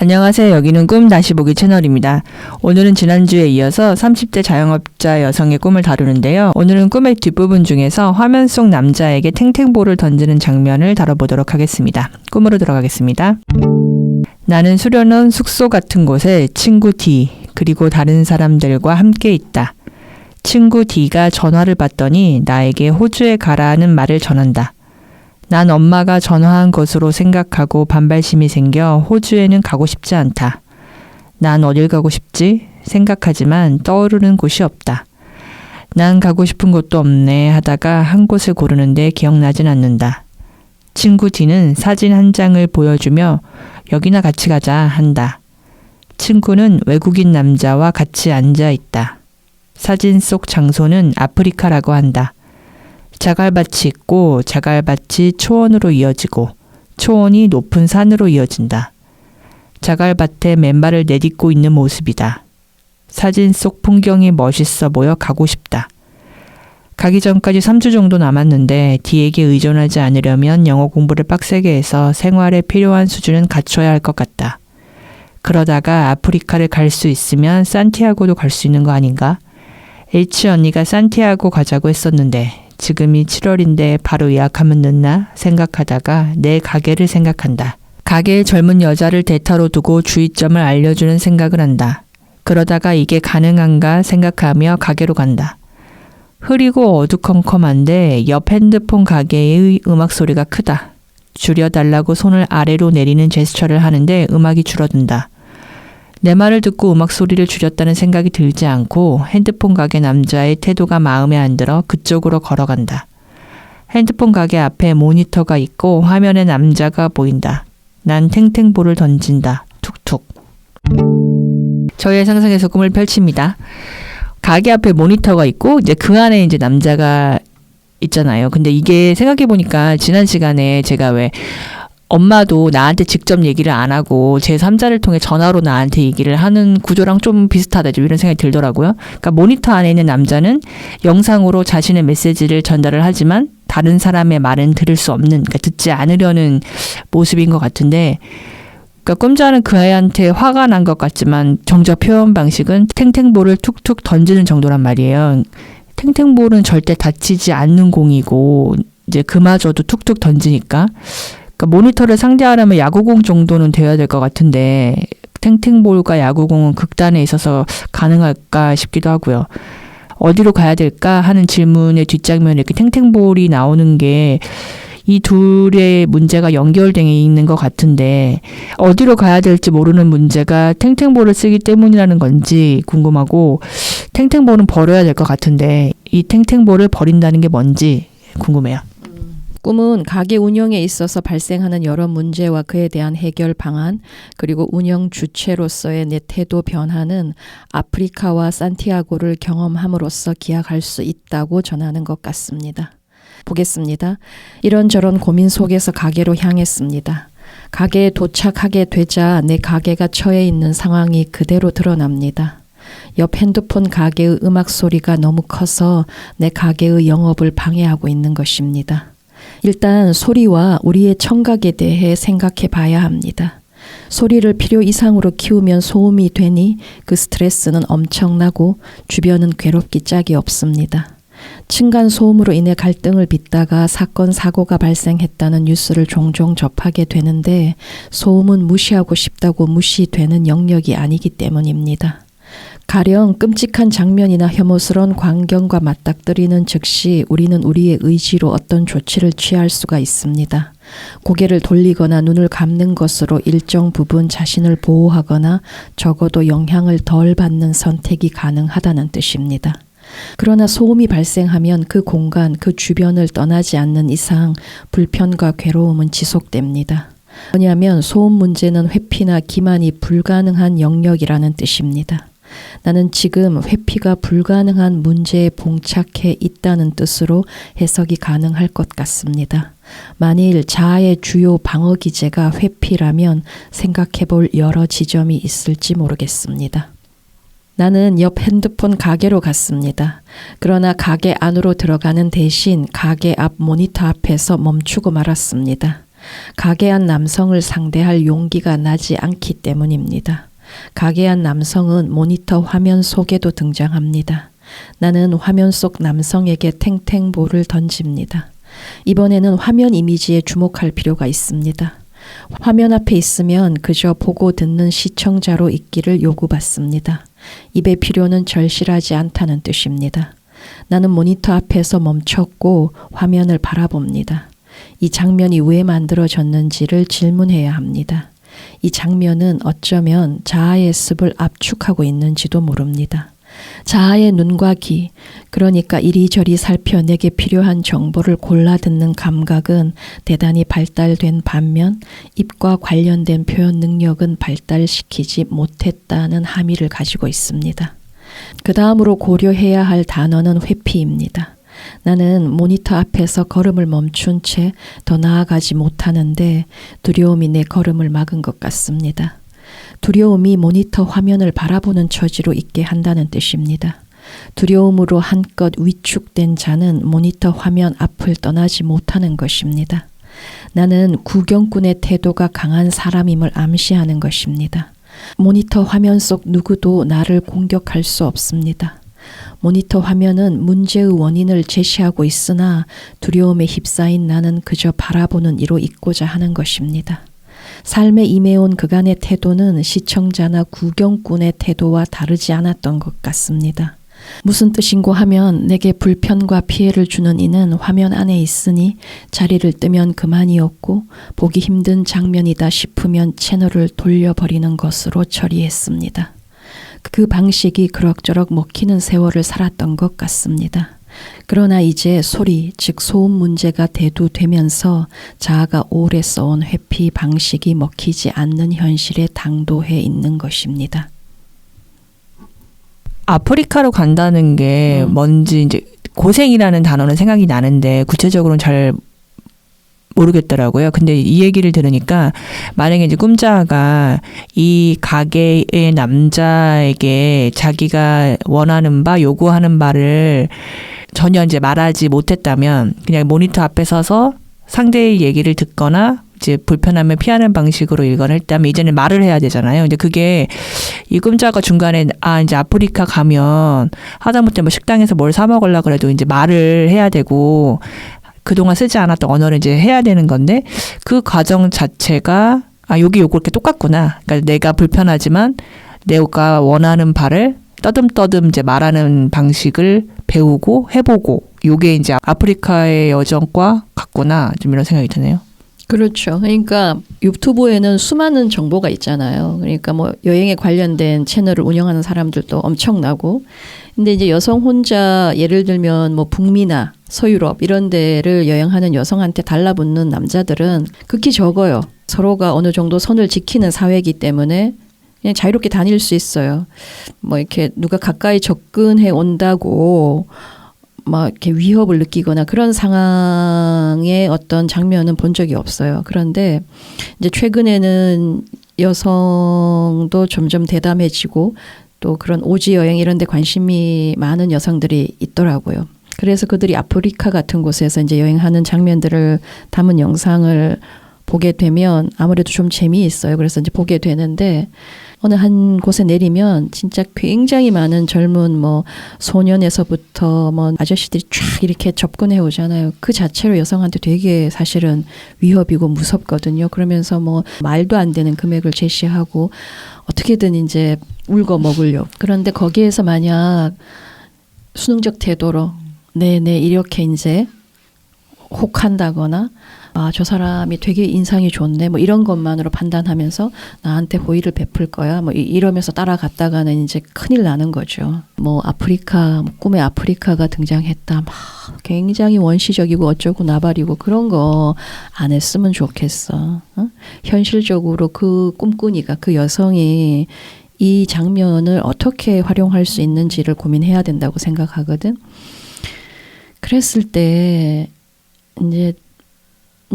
안녕하세요. 여기는 꿈 다시 보기 채널입니다. 오늘은 지난주에 이어서 30대 자영업자 여성의 꿈을 다루는데요. 오늘은 꿈의 뒷부분 중에서 화면 속 남자에게 탱탱볼을 던지는 장면을 다뤄보도록 하겠습니다. 꿈으로 들어가겠습니다. 나는 수련원 숙소 같은 곳에 친구 D 그리고 다른 사람들과 함께 있다. 친구 D가 전화를 받더니 나에게 호주에 가라는 말을 전한다. 난 엄마가 전화한 것으로 생각하고 반발심이 생겨 호주에는 가고 싶지 않다. 난 어딜 가고 싶지? 생각하지만 떠오르는 곳이 없다. 난 가고 싶은 곳도 없네 하다가 한 곳을 고르는데 기억나진 않는다. 친구 D는 사진 한 장을 보여주며 여기나 같이 가자 한다. 친구는 외국인 남자와 같이 앉아 있다. 사진 속 장소는 아프리카라고 한다. 자갈밭이 있고 자갈밭이 초원으로 이어지고 초원이 높은 산으로 이어진다. 자갈밭에 맨발을 내딛고 있는 모습이다. 사진 속 풍경이 멋있어 보여 가고 싶다. 가기 전까지 3주 정도 남았는데 D에게 의존하지 않으려면 영어 공부를 빡세게 해서 생활에 필요한 수준은 갖춰야 할 것 같다. 그러다가 아프리카를 갈 수 있으면 산티아고도 갈 수 있는 거 아닌가? H 언니가 산티아고 가자고 했었는데 지금이 7월인데 바로 예약하면 늦나 생각하다가 내 가게를 생각한다. 가게에 젊은 여자를 대타로 두고 주의점을 알려주는 생각을 한다. 그러다가 이게 가능한가 생각하며 가게로 간다. 흐리고 어두컴컴한데 옆 핸드폰 가게의 음악 소리가 크다. 줄여달라고 손을 아래로 내리는 제스처를 하는데 음악이 줄어든다. 내 말을 듣고 음악 소리를 줄였다는 생각이 들지 않고 핸드폰 가게 남자의 태도가 마음에 안 들어 그쪽으로 걸어간다. 핸드폰 가게 앞에 모니터가 있고 화면에 남자가 보인다. 난 탱탱볼을 던진다. 툭툭. 저의 상상에서 꿈을 펼칩니다. 가게 앞에 모니터가 있고 이제 그 안에 이제 남자가 있잖아요. 근데 이게 생각해보니까 지난 시간에 제가 왜 엄마도 나한테 직접 얘기를 안 하고 제3자를 통해 전화로 나한테 얘기를 하는 구조랑 좀 비슷하다 이런 생각이 들더라고요. 그러니까 모니터 안에 있는 남자는 영상으로 자신의 메시지를 전달을 하지만 다른 사람의 말은 들을 수 없는, 그러니까 듣지 않으려는 모습인 것 같은데, 그러니까 꿈자는 그 아이한테 화가 난 것 같지만 정작 표현 방식은 탱탱볼을 툭툭 던지는 정도란 말이에요. 탱탱볼은 절대 다치지 않는 공이고 이제 그마저도 툭툭 던지니까. 그러니까 모니터를 상대하려면 야구공 정도는 돼야 될 것 같은데 탱탱볼과 야구공은 극단에 있어서 가능할까 싶기도 하고요. 어디로 가야 될까 하는 질문의 뒷장면에 이렇게 탱탱볼이 나오는 게 이 둘의 문제가 연결되어 있는 것 같은데 어디로 가야 될지 모르는 문제가 탱탱볼을 쓰기 때문이라는 건지 궁금하고 탱탱볼은 버려야 될 것 같은데 이 탱탱볼을 버린다는 게 뭔지 궁금해요. 꿈은 가게 운영에 있어서 발생하는 여러 문제와 그에 대한 해결 방안, 그리고 운영 주체로서의 내 태도 변화는 아프리카와 산티아고를 경험함으로써 기약할 수 있다고 전하는 것 같습니다. 보겠습니다. 이런저런 고민 속에서 가게로 향했습니다. 가게에 도착하게 되자 내 가게가 처해 있는 상황이 그대로 드러납니다. 옆 핸드폰 가게의 음악 소리가 너무 커서 내 가게의 영업을 방해하고 있는 것입니다. 일단 소리와 우리의 청각에 대해 생각해 봐야 합니다. 소리를 필요 이상으로 키우면 소음이 되니 그 스트레스는 엄청나고 주변은 괴롭기 짝이 없습니다. 층간 소음으로 인해 갈등을 빚다가 사건 사고가 발생했다는 뉴스를 종종 접하게 되는데 소음은 무시하고 싶다고 무시되는 영역이 아니기 때문입니다. 가령 끔찍한 장면이나 혐오스러운 광경과 맞닥뜨리는 즉시 우리는 우리의 의지로 어떤 조치를 취할 수가 있습니다. 고개를 돌리거나 눈을 감는 것으로 일정 부분 자신을 보호하거나 적어도 영향을 덜 받는 선택이 가능하다는 뜻입니다. 그러나 소음이 발생하면 그 공간, 그 주변을 떠나지 않는 이상 불편과 괴로움은 지속됩니다. 왜냐하면 소음 문제는 회피나 기만이 불가능한 영역이라는 뜻입니다. 나는 지금 회피가 불가능한 문제에 봉착해 있다는 뜻으로 해석이 가능할 것 같습니다. 만일 자아의 주요 방어 기제가 회피라면 생각해 볼 여러 지점이 있을지 모르겠습니다. 나는 옆 핸드폰 가게로 갔습니다. 그러나 가게 안으로 들어가는 대신 가게 앞 모니터 앞에서 멈추고 말았습니다. 가게한 남성을 상대할 용기가 나지 않기 때문입니다. 가게한 남성은 모니터 화면 속에도 등장합니다. 나는 화면 속 남성에게 탱탱볼을 던집니다. 이번에는 화면 이미지에 주목할 필요가 있습니다. 화면 앞에 있으면 그저 보고 듣는 시청자로 있기를 요구받습니다. 입의 필요는 절실하지 않다는 뜻입니다. 나는 모니터 앞에서 멈췄고 화면을 바라봅니다. 이 장면이 왜 만들어졌는지를 질문해야 합니다. 이 장면은 어쩌면 자아의 습을 압축하고 있는지도 모릅니다. 자아의 눈과 귀, 그러니까 이리저리 살펴 내게 필요한 정보를 골라 듣는 감각은 대단히 발달된 반면 입과 관련된 표현 능력은 발달시키지 못했다는 함의를 가지고 있습니다. 그 다음으로 고려해야 할 단어는 회피입니다. 나는 모니터 앞에서 걸음을 멈춘 채 더 나아가지 못하는데 두려움이 내 걸음을 막은 것 같습니다. 두려움이 모니터 화면을 바라보는 처지로 있게 한다는 뜻입니다. 두려움으로 한껏 위축된 자는 모니터 화면 앞을 떠나지 못하는 것입니다. 나는 구경꾼의 태도가 강한 사람임을 암시하는 것입니다. 모니터 화면 속 누구도 나를 공격할 수 없습니다. 모니터 화면은 문제의 원인을 제시하고 있으나 두려움에 휩싸인 나는 그저 바라보는 이로 있고자 하는 것입니다. 삶에 임해온 그간의 태도는 시청자나 구경꾼의 태도와 다르지 않았던 것 같습니다. 무슨 뜻인고 하면 내게 불편과 피해를 주는 이는 화면 안에 있으니 자리를 뜨면 그만이었고 보기 힘든 장면이다 싶으면 채널을 돌려버리는 것으로 처리했습니다. 그 방식이 그럭저럭 먹히는 세월을 살았던 것 같습니다. 그러나 이제 소리, 즉 소음 문제가 대두되면서 자아가 오래 써온 회피 방식이 먹히지 않는 현실에 당도해 있는 것입니다. 아프리카로 간다는 게 뭔지 이제 고생이라는 단어는 생각이 나는데 구체적으로는 잘 모르겠더라고요. 근데 이 얘기를 들으니까 만약에 이제 꿈자가 이 가게의 남자에게 자기가 원하는 바, 요구하는 바를 전혀 이제 말하지 못했다면 그냥 모니터 앞에 서서 상대의 얘기를 듣거나 이제 불편함을 피하는 방식으로 일관을 했다면 이제는 말을 해야 되잖아요. 근데 그게 이 꿈자가 중간에 이제 아프리카 가면 하다못해 뭐 식당에서 뭘 사 먹으려고 그래도 이제 말을 해야 되고 그동안 쓰지 않았던 언어를 이제 해야 되는 건데 그 과정 자체가 여기 요거 이렇게 똑같구나. 그러니까 내가 불편하지만 내가 원하는 바를 떠듬떠듬 이제 말하는 방식을 배우고 해보고 요게 이제 아프리카의 여정과 같구나. 좀 이런 생각이 드네요. 그렇죠. 그러니까 유튜브에는 수많은 정보가 있잖아요. 그러니까 뭐 여행에 관련된 채널을 운영하는 사람들도 엄청나고. 근데 이제 여성 혼자 예를 들면 뭐 북미나 서유럽 이런 데를 여행하는 여성한테 달라붙는 남자들은 극히 적어요. 서로가 어느 정도 선을 지키는 사회이기 때문에 그냥 자유롭게 다닐 수 있어요. 뭐 이렇게 누가 가까이 접근해 온다고 막 이렇게 위협을 느끼거나 그런 상황의 어떤 장면은 본 적이 없어요. 그런데 이제 최근에는 여성도 점점 대담해지고 또 그런 오지 여행 이런 데 관심이 많은 여성들이 있더라고요. 그래서 그들이 아프리카 같은 곳에서 이제 여행하는 장면들을 담은 영상을 보게 되면 아무래도 좀 재미있어요. 그래서 이제 보게 되는데 어느 한 곳에 내리면 진짜 굉장히 많은 젊은 뭐 소년에서부터 뭐 아저씨들이 쫙 이렇게 접근해 오잖아요. 그 자체로 여성한테 되게 사실은 위협이고 무섭거든요. 그러면서 뭐 말도 안 되는 금액을 제시하고 어떻게든 이제 울고 먹으려고. 그런데 거기에서 만약 수능적 태도로 네네 이렇게 이제 혹한다거나 저 사람이 되게 인상이 좋네 뭐 이런 것만으로 판단하면서 나한테 호의를 베풀 거야 뭐 이러면서 따라갔다가는 이제 큰일 나는 거죠. 뭐 아프리카 꿈의 아프리카가 등장했다 막 굉장히 원시적이고 어쩌고 나발이고 그런 거 안 했으면 좋겠어. 현실적으로 그 꿈꾸니까 그 여성이 이 장면을 어떻게 활용할 수 있는지를 고민해야 된다고 생각하거든. 그랬을 때 이제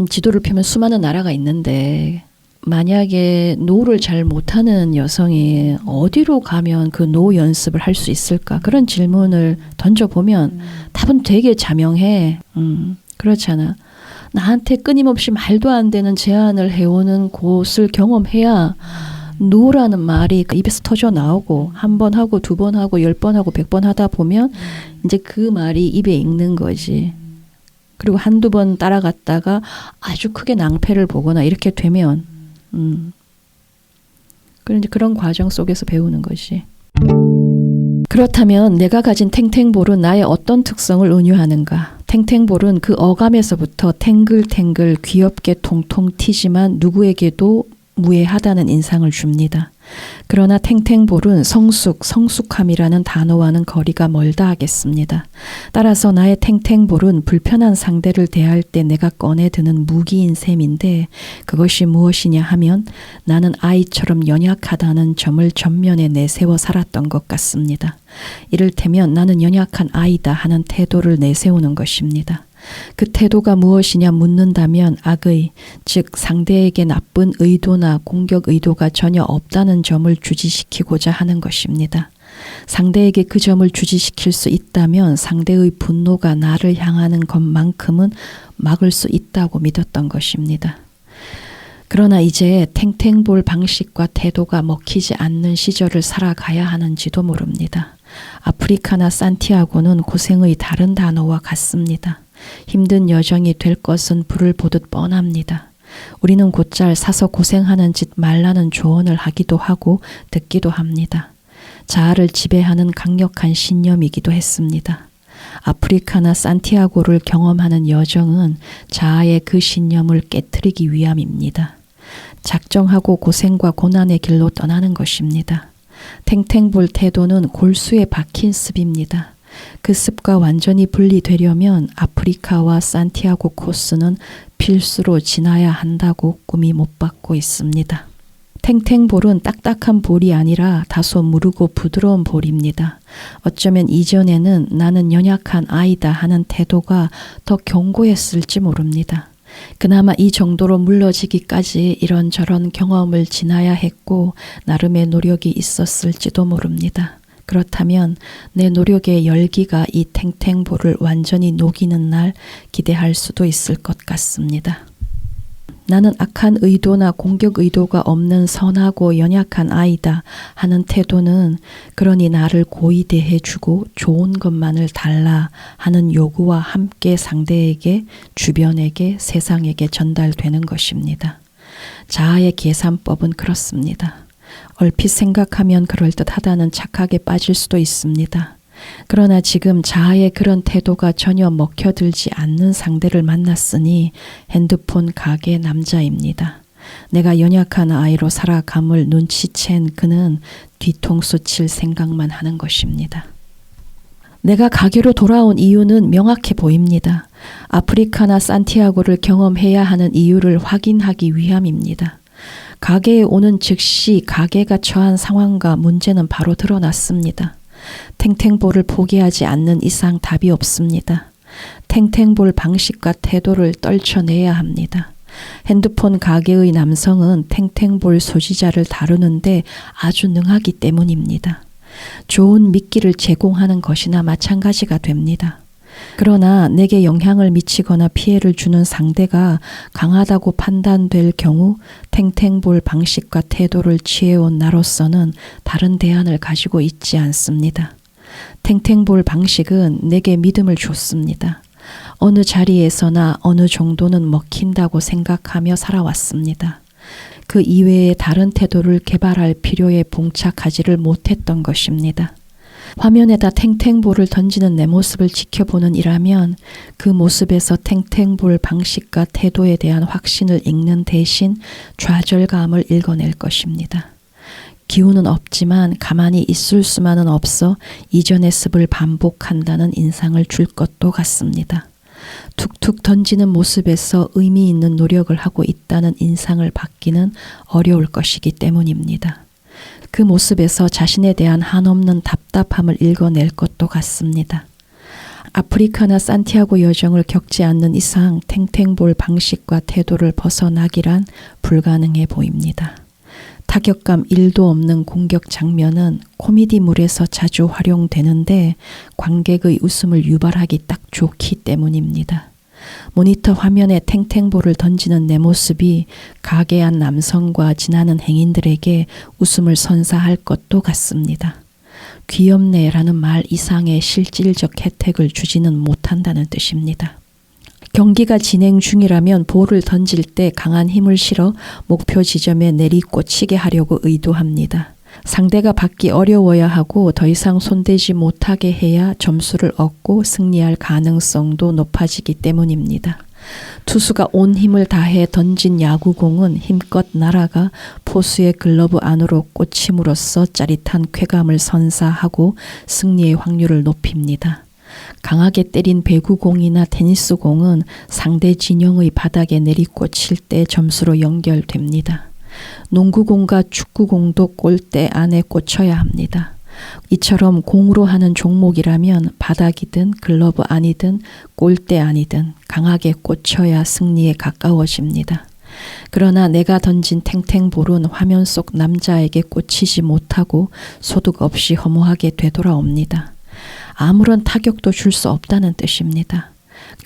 지도를 펴면 수많은 나라가 있는데 만약에 노를 잘 못하는 여성이 어디로 가면 그 노 연습을 할 수 있을까? 그런 질문을 던져보면 답은 되게 자명해. 그렇잖아. 나한테 끊임없이 말도 안 되는 제안을 해오는 곳을 경험해야 노라는 말이 입에서 터져 나오고 한 번 하고 두 번 하고 10번 하고 100번 하다 보면 이제 그 말이 입에 익는 거지. 그리고 한두 번 따라갔다가 아주 크게 낭패를 보거나 이렇게 되면 이제 그런 과정 속에서 배우는 것이. 그렇다면 내가 가진 탱탱볼은 나의 어떤 특성을 은유하는가? 탱탱볼은 그 어감에서부터 탱글탱글 귀엽게 통통 튀지만 누구에게도 무해하다는 인상을 줍니다. 그러나 탱탱볼은 성숙함이라는 단어와는 거리가 멀다 하겠습니다. 따라서 나의 탱탱볼은 불편한 상대를 대할 때 내가 꺼내드는 무기인 셈인데 그것이 무엇이냐 하면 나는 아이처럼 연약하다는 점을 전면에 내세워 살았던 것 같습니다. 이를테면 나는 연약한 아이다 하는 태도를 내세우는 것입니다. 그 태도가 무엇이냐 묻는다면 악의, 즉 상대에게 나쁜 의도나 공격 의도가 전혀 없다는 점을 주지시키고자 하는 것입니다. 상대에게 그 점을 주지시킬 수 있다면 상대의 분노가 나를 향하는 것만큼은 막을 수 있다고 믿었던 것입니다. 그러나 이제 탱탱볼 방식과 태도가 먹히지 않는 시절을 살아가야 하는지도 모릅니다. 아프리카나 산티아고는 고생의 다른 단어와 같습니다. 힘든 여정이 될 것은 불을 보듯 뻔합니다. 우리는 곧잘 사서 고생하는 짓 말라는 조언을 하기도 하고 듣기도 합니다. 자아를 지배하는 강력한 신념이기도 했습니다. 아프리카나 산티아고를 경험하는 여정은 자아의 그 신념을 깨트리기 위함입니다. 작정하고 고생과 고난의 길로 떠나는 것입니다. 탱탱볼 태도는 골수에 박힌 습입니다. 그 습과 완전히 분리되려면 아프리카와 산티아고 코스는 필수로 지나야 한다고 꿈이 못 받고 있습니다. 탱탱볼은 딱딱한 볼이 아니라 다소 무르고 부드러운 볼입니다. 어쩌면 이전에는 나는 연약한 아이다 하는 태도가 더 견고했을지 모릅니다. 그나마 이 정도로 물러지기까지 이런저런 경험을 지나야 했고 나름의 노력이 있었을지도 모릅니다. 그렇다면 내 노력의 열기가 이 탱탱볼을 완전히 녹이는 날 기대할 수도 있을 것 같습니다. 나는 악한 의도나 공격 의도가 없는 선하고 연약한 아이다 하는 태도는 그러니 나를 고이 대해주고 좋은 것만을 달라 하는 요구와 함께 상대에게, 주변에게, 세상에게 전달되는 것입니다. 자아의 계산법은 그렇습니다. 얼핏 생각하면 그럴듯하다는 착각에 빠질 수도 있습니다. 그러나 지금 자아의 그런 태도가 전혀 먹혀들지 않는 상대를 만났으니 핸드폰 가게 남자입니다. 내가 연약한 아이로 살아감을 눈치챈 그는 뒤통수 칠 생각만 하는 것입니다. 내가 가게로 돌아온 이유는 명확해 보입니다. 아프리카나 산티아고를 경험해야 하는 이유를 확인하기 위함입니다. 가게에 오는 즉시 가게가 처한 상황과 문제는 바로 드러났습니다. 탱탱볼을 포기하지 않는 이상 답이 없습니다. 탱탱볼 방식과 태도를 떨쳐내야 합니다. 핸드폰 가게의 남성은 탱탱볼 소지자를 다루는데 아주 능하기 때문입니다. 좋은 미끼를 제공하는 것이나 마찬가지가 됩니다. 그러나 내게 영향을 미치거나 피해를 주는 상대가 강하다고 판단될 경우 탱탱볼 방식과 태도를 취해온 나로서는 다른 대안을 가지고 있지 않습니다. 탱탱볼 방식은 내게 믿음을 줬습니다. 어느 자리에서나 어느 정도는 먹힌다고 생각하며 살아왔습니다. 그 이외의 다른 태도를 개발할 필요에 봉착하지를 못했던 것입니다. 화면에다 탱탱볼을 던지는 내 모습을 지켜보는 이라면 그 모습에서 탱탱볼 방식과 태도에 대한 확신을 읽는 대신 좌절감을 읽어낼 것입니다. 기운은 없지만 가만히 있을 수만은 없어 이전의 습을 반복한다는 인상을 줄 것도 같습니다. 툭툭 던지는 모습에서 의미 있는 노력을 하고 있다는 인상을 받기는 어려울 것이기 때문입니다. 그 모습에서 자신에 대한 한없는 답답함을 읽어낼 것도 같습니다. 아프리카나 산티아고 여정을 겪지 않는 이상 탱탱볼 방식과 태도를 벗어나기란 불가능해 보입니다. 타격감 1도 없는 공격 장면은 코미디물에서 자주 활용되는데 관객의 웃음을 유발하기 딱 좋기 때문입니다. 모니터 화면에 탱탱볼을 던지는 내 모습이 가게 안 남성과 지나는 행인들에게 웃음을 선사할 것도 같습니다. 귀엽네라는 말 이상의 실질적 혜택을 주지는 못한다는 뜻입니다. 경기가 진행 중이라면 볼을 던질 때 강한 힘을 실어 목표 지점에 내리꽂히게 하려고 의도합니다. 상대가 받기 어려워야 하고 더 이상 손대지 못하게 해야 점수를 얻고 승리할 가능성도 높아지기 때문입니다. 투수가 온 힘을 다해 던진 야구공은 힘껏 날아가 포수의 글러브 안으로 꽂힘으로써 짜릿한 쾌감을 선사하고 승리의 확률을 높입니다. 강하게 때린 배구공이나 테니스공은 상대 진영의 바닥에 내리꽂힐 때 점수로 연결됩니다. 농구공과 축구공도 골대 안에 꽂혀야 합니다. 이처럼 공으로 하는 종목이라면 바닥이든 글러브 안이든 골대 안이든 강하게 꽂혀야 승리에 가까워집니다. 그러나 내가 던진 탱탱볼은 화면 속 남자에게 꽂히지 못하고 소득 없이 허무하게 되돌아옵니다. 아무런 타격도 줄 수 없다는 뜻입니다.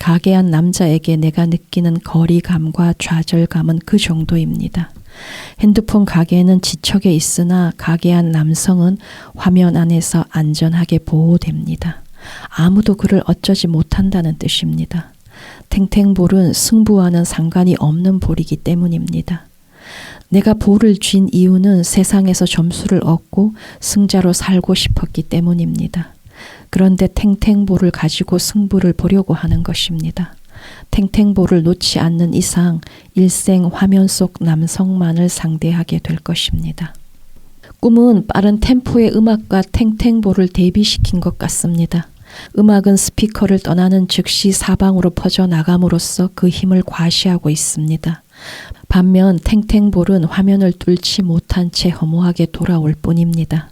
가게한 남자에게 내가 느끼는 거리감과 좌절감은 그 정도입니다. 핸드폰 가게에는 지척에 있으나 가게한 남성은 화면 안에서 안전하게 보호됩니다. 아무도 그를 어쩌지 못한다는 뜻입니다. 탱탱볼은 승부와는 상관이 없는 볼이기 때문입니다. 내가 볼을 쥔 이유는 세상에서 점수를 얻고 승자로 살고 싶었기 때문입니다. 그런데 탱탱볼을 가지고 승부를 보려고 하는 것입니다. 탱탱볼을 놓지 않는 이상 일생 화면 속 남성만을 상대하게 될 것입니다. 꿈은 빠른 템포의 음악과 탱탱볼을 대비시킨 것 같습니다. 음악은 스피커를 떠나는 즉시 사방으로 퍼져나감으로써 그 힘을 과시하고 있습니다. 반면 탱탱볼은 화면을 뚫지 못한 채 허무하게 돌아올 뿐입니다.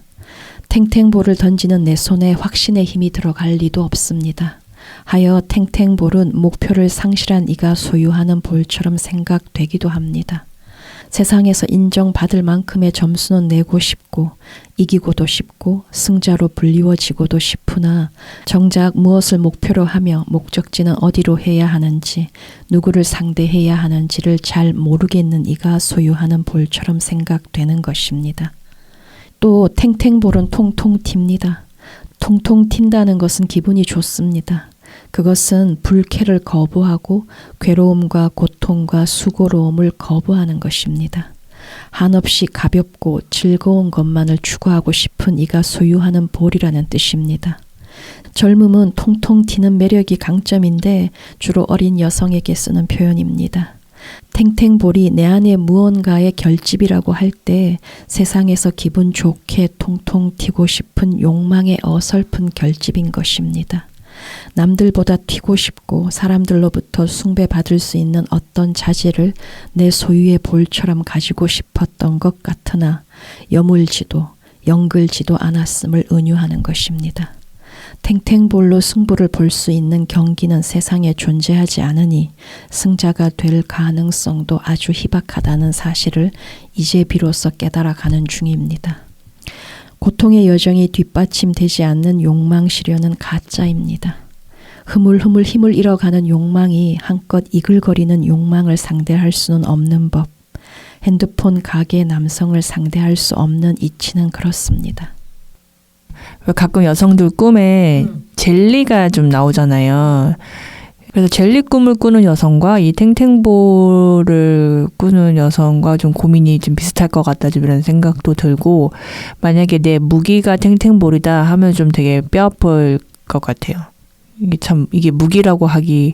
탱탱볼을 던지는 내 손에 확신의 힘이 들어갈 리도 없습니다. 하여 탱탱볼은 목표를 상실한 이가 소유하는 볼처럼 생각되기도 합니다. 세상에서 인정받을 만큼의 점수는 내고 싶고 이기고도 싶고 승자로 불리워지고도 싶으나 정작 무엇을 목표로 하며 목적지는 어디로 해야 하는지 누구를 상대해야 하는지를 잘 모르겠는 이가 소유하는 볼처럼 생각되는 것입니다. 또 탱탱볼은 통통 튑니다. 통통 튄다는 것은 기분이 좋습니다. 그것은 불쾌를 거부하고 괴로움과 고통과 수고로움을 거부하는 것입니다. 한없이 가볍고 즐거운 것만을 추구하고 싶은 이가 소유하는 볼이라는 뜻입니다. 젊음은 통통 튀는 매력이 강점인데 주로 어린 여성에게 쓰는 표현입니다. 탱탱볼이 내 안에 무언가의 결집이라고 할 때 세상에서 기분 좋게 통통 튀고 싶은 욕망의 어설픈 결집인 것입니다. 남들보다 튀고 싶고 사람들로부터 숭배받을 수 있는 어떤 자질을 내 소유의 볼처럼 가지고 싶었던 것 같으나 여물지도 영글지도 않았음을 은유하는 것입니다. 탱탱볼로 승부를 볼 수 있는 경기는 세상에 존재하지 않으니 승자가 될 가능성도 아주 희박하다는 사실을 이제 비로소 깨달아가는 중입니다. 고통의 여정이 뒷받침되지 않는 욕망시련은 가짜입니다. 흐물흐물 힘을 잃어가는 욕망이 한껏 이글거리는 욕망을 상대할 수는 없는 법. 핸드폰 가게 남성을 상대할 수 없는 이치는 그렇습니다. 가끔 여성들 꿈에 젤리가 좀 나오잖아요. 그래서 젤리 꿈을 꾸는 여성과 이 탱탱볼을 꾸는 여성과 좀 고민이 좀 비슷할 것 같다 좀 이런 생각도 들고, 만약에 내 무기가 탱탱볼이다 하면 좀 되게 뼈아플 것 같아요. 이게 무기라고 하기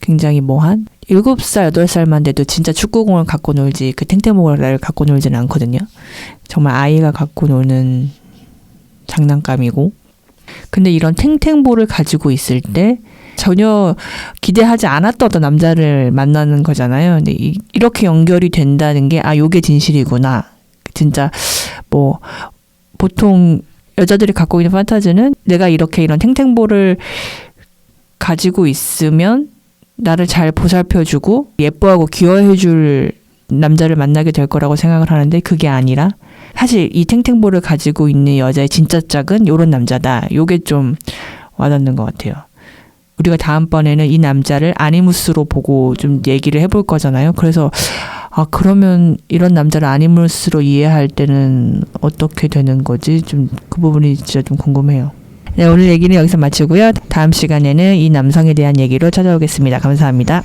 굉장히 뭐한 7살, 8살만 돼도 진짜 축구공을 갖고 놀지 그 탱탱볼을 갖고 놀지는 않거든요. 정말 아이가 갖고 노는 장난감이고. 근데 이런 탱탱볼을 가지고 있을 때 전혀 기대하지 않았던 어떤 남자를 만나는 거잖아요. 근데 이렇게 연결이 된다는 게 요게 진실이구나. 진짜 뭐 보통 여자들이 갖고 있는 판타지는 내가 이렇게 이런 탱탱볼을 가지고 있으면 나를 잘 보살펴주고 예뻐하고 귀여워해줄 남자를 만나게 될 거라고 생각을 하는데 그게 아니라 사실 이 탱탱볼을 가지고 있는 여자의 진짜 짝은 요런 남자다. 요게 좀 와닿는 것 같아요. 우리가 다음번에는 이 남자를 아니무스로 보고 좀 얘기를 해볼 거잖아요. 그래서 그러면 이런 남자를 아니무스로 이해할 때는 어떻게 되는 거지? 좀 그 부분이 진짜 좀 궁금해요. 네, 오늘 얘기는 여기서 마치고요. 다음 시간에는 이 남성에 대한 얘기로 찾아오겠습니다. 감사합니다.